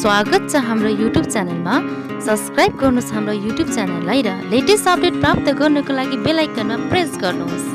स्वागत छ हाम्रो YouTube च्यानलमा। सब्स्क्राइब गर्नुहोस् हाम्रो YouTube च्यानललाई र लेटेस्ट अपडेट प्राप्त गर्नको लागि बेल आइकनमा प्रेस गर्नुहोस्।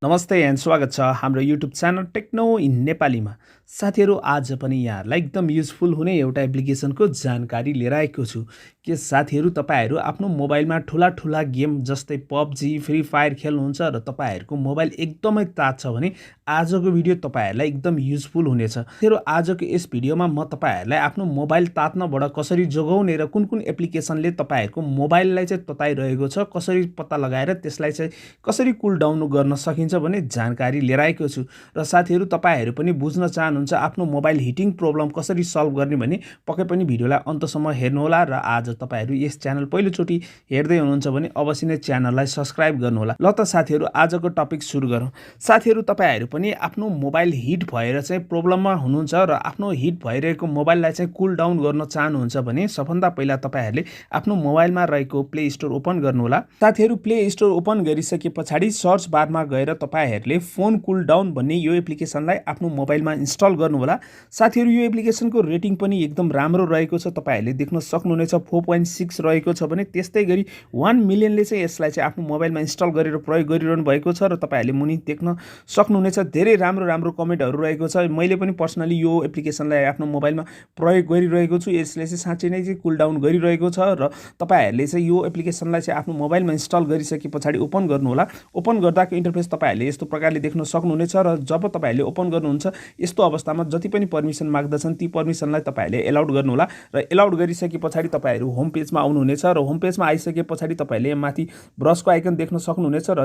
नमस्ते एन्ड स्वागत छ हाम्रो YouTube च्यानल टेक्नो इन नेपालीमा। साथीहरु, आज पनि यहाँहरुलाई एकदम युजफुल हुने एउटा एप्लिकेसनको जानकारी लिएर आएको छु। के साथीहरु, तपाईहरु आफ्नो मोबाइलमा ठूला गेम जस्तै PUBG, फ्री फायर खेल्नुहुन्छ र तपाईहरुको मोबाइल एकदमै तातो छ भने आजको भिडियो तपाईहरुलाई एकदम युजफुल हुनेछ। साथीहरु, आजको यस भिडियोमा म तपाईहरुलाई आफ्नो मोबाइल तात्नबाट कसरी जोगाउने र कुन एप्लिकेसनले तपाईहरुको मोबाइललाई चाहिँ तताइरहेको छ, कसरी पत्ता लगाएर त्यसलाई चाहिँ कसरी कुल डाउन गर्न सकिन्छ भन्ने जानकारी लिएर आएको छु। र साथीहरु, तपाईहरु पनि बुझ्न चाहनुहुन्छ आफ्नो मोबाइल हिटिङ प्रब्लम कसरी सल्भ गर्ने भने पक्कै पनि भिडियोलाई अन्तसम्म हेर्नुहोला। र आज तपाईहरु यस च्यानल पहिलोचोटी हेर्दै हुनुहुन्छ भने अवश्य नै च्यानललाई सब्स्क्राइब गर्नुहोला। ल त साथीहरु, आजको टपिक सुरु गरौँ। साथीहरु, तपाईहरु पनि आफ्नो मोबाइल हिट भएर चाहिँ प्रब्लममा हुनुहुन्छ र आफ्नो हिट भइरहेको मोबाइललाई चाहिँ कुल डाउन गर्न चाहनुहुन्छ भने सबभन्दा पहिला तपाईहरुले आफ्नो मोबाइलमा रहेको प्ले स्टोर ओपन गर्नुहोला। साथीहरु, प्ले स्टोर ओपन गरिसके पछाडी सर्च बारमा गएर तपाईहरुले फोन कुल डाउन भन्ने यो एप्लिकेसनलाई आफ्नो मोबाइलमा इन्स्टल गर्नुहोला। साथीहरु, यो एप्लिकेसनको रेटिङ पनि एकदम राम्रो रहेको छ। तपाईहरुले देख्न सक्नुहुनेछ 4.6 रहेको छ भने त्यस्तै गरी 1 मिलियनले चाहिँ यसलाई चाहिँ आफ्नो मोबाइलमा इन्स्टल गरेर प्रयोग गरिरहनु भएको छ। र तपाईहरुले मुनि देख्न सक्नुहुनेछ धेरै राम्रो कमेन्टहरु रहेको छ। मैले पनि पर्सनली यो एप्लिकेसनलाई आफ्नो मोबाइलमा प्रयोग गरिरहेको छु। यसले चाहिँ साँच्चै नै चाहिँ कुल डाउन गरिरहेको छ। र तपाईहरुले चाहिँ यो एप्लिकेसनलाई चाहिँ आफ्नो मोबाइलमा इन्स्टल गरिसके पछाडी ओपन गर्नुहोला। ओपन गर्दाको इन्टरफेस तपाईहरुले यस्तो प्रकारले देख्न सक्नुहुनेछ। र जब तपाईहरुले ओपन गर्नुहुन्छ यस्तो अवस्थामा जति पनि परमिसन माग्दछन् ती परमिसनलाई तपाईहरुले एलाउड गर्नुहोला। र एलाउड गरिसके पछाडी तपाईहरु होम पेजमा आउनुहुनेछ। र होम पेजमा आइसके पछाडी तपाईहरुले माथि ब्रशको आइकन देख्न सक्नुहुनेछ। र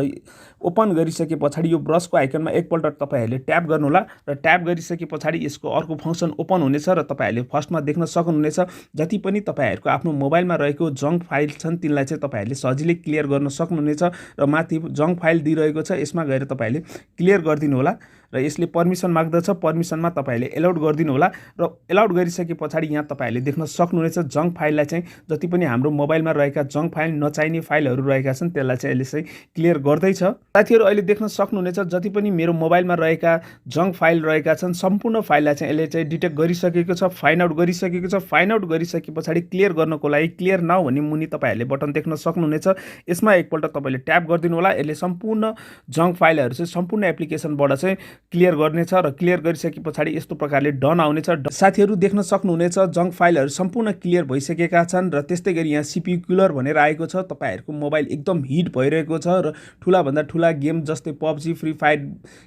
ओपन गरिसके पछाडी यो ब्रशको आइकनमा एकपल्ट तपाईहरुले ट्याप गर्नुहोला। र ट्याप गरिसके पछाडी यसको अर्को फंक्सन ओपन हुनेछ। र तपाईहरुले फर्स्टमा देख्न सक्नुहुनेछ जति पनि तपाईहरुको आफ्नो मोबाइलमा रहेको जंक फाइल छन् तिनलाई चाहिँ तपाईहरुले सजिलै क्लियर गर्न सक्नुहुनेछ। र माथि जंक फाइल दिइरहेको छ यसमा गएर तपाईहरुले क्लियर गरिदिनु होला। र यसले परमिसन माग्दछ, परमिसनमा तपाईहरुले एलाउड गरिदिनु होला। र एलाउड गरिसके पछाडी यहाँ तपाईहरुले देख्न सक्नुहुनेछ जंक फाइललाई चाहिँ जति पनि हाम्रो मोबाइलमा रहेका जंक फाइल नचाहिने फाइलहरु रहेका छन् त्यसलाई चाहिँ यसले चाहिँ क्लियर गर्दैछ। साथीहरु, अहिले देख्न सक्नुहुनेछ जति पनि मेरो मोबाइलमा रहेका जंक फाइल रहेका छन् सम्पूर्ण फाइललाई चाहिँ यसले चाहिँ डिटेक्ट गरिसकेको छ, फाइन्ड आउट गरिसकेको छ। फाइन्ड आउट गरिसके पछाडी क्लियर गर्नको लागि क्लियर नाउ भन्ने मुनि तपाईहरुले बटन देख्न सक्नुहुनेछ। यसमा एकपल्ट तपाईले ट्याप गरिदिनु होला। यसले सम्पूर्ण जंक फाइलहरु चाहिँ सम्पूर्ण एप्लिकेसनबाट चाहिँ क्लियर गर्नेछ। र क्लियर गरिसके पछाडी यस्तो प्रकारले डन आउनेछ। साथीहरु, देख्न सक्नुहुनेछ जंक फाइलहरु सम्पूर्ण क्लियर भइसकेका छन्। र त्यस्तै गरी यहाँ सीपीयू कुलर भनेर आएको छ। तपाईहरुको मोबाइल एकदम हिट भइरहेको छ र ठूला भन्दा ठूला गेम जस्तै PUBG, फ्री फायर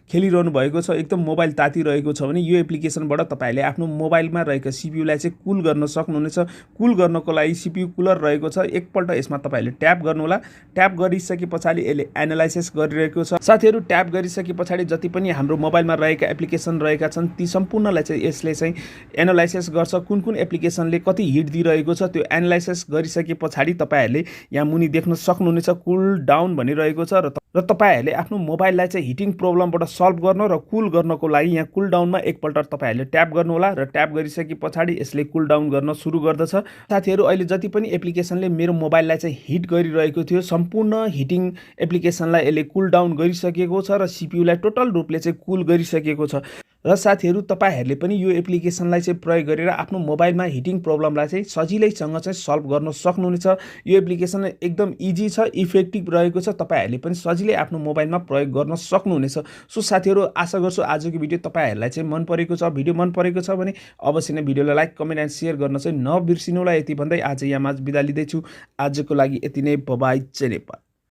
खेलिरहनु भएको छ, एकदम मोबाइल तातिरहेको छ भने यो एप्लिकेसनबाट तपाईहरुले आफ्नो मोबाइलमा रहेको सीपीयू लाई चाहिँ कुल गर्न सक्नुहुनेछ। कुल गर्नको लागि सीपीयू कुलर रहेको छ। एकपल्ट यसमा तपाईहरुले ट्याप गर्नु होला। ट्याप गरिसके पछाडी यसले एनालाइसिस गरिरहेको छ। साथीहरु, ट्याप गरिसके पछाडी जति पनि हाम्रो मोबाइलमा रहेका एप्लिकेसन रहेका छन् ती सम्पूर्णलाई चाहिँ यसले चाहिँ एनालाइसिस गर्छ। कुन एप्लिकेसनले कति हिट दिइरहेको छ त्यो एनालाइसिस गरिसके पछाडी तपाईहरुले यहाँ मुनि देख्न सक्नुहुनेछ कुल डाउन भनिरहेको छ। र तपाईहरुले आफ्नो मोबाइललाई चाहिँ हिटिङ प्रब्लमबाट सल्भ गर्न र कुल गर्नको लागि यहाँ कुल डाउनमा एकपल्ट तपाईहरुले ट्याप गर्नु होला। र ट्याप गरिसके पछाडी यसले कुल डाउन गर्न सुरु गर्दछ। साथीहरु, अहिले जति पनि एप्लिकेसनले मेरो मोबाइललाई चाहिँ हिट गरिरहेको थियो सम्पूर्ण हिटिङ एप्लिकेसनलाई यसले कुल डाउन गरिसकेको छ र सीपीयू लाई टोटल रूपले चाहिँ कुल गरिसकेको छ। र साथीहरु, तपाईहरुले पनि यो एप्लिकेसनलाई चाहिँ प्रयोग गरेर आफ्नो मोबाइलमा हिटिङ प्रब्लमलाई चाहिँ सजिलैसँग चाहिँ सल्भ गर्न सक्नुहुनेछ। यो एप्लिकेसन एकदम इजी छ, इफेक्टिभ रहेको छ। तपाईहरुले पनि सजिलै आफ्नो मोबाइलमा प्रयोग गर्न सक्नुहुनेछ। सो साथीहरु, आशा गर्छु आजको भिडियो तपाईहरुलाई चाहिँ मन परेको छ। भिडियो मन परेको छ भने अवश्य नै भिडियोलाई लाइक, कमेन्ट एन्ड शेयर गर्न चाहिँ नबिर्सिनु होला। यति भन्दै आज यहाँमा बिदा लिदैछु। आजको लागि यति नै। Bye bye. जय नेपाल।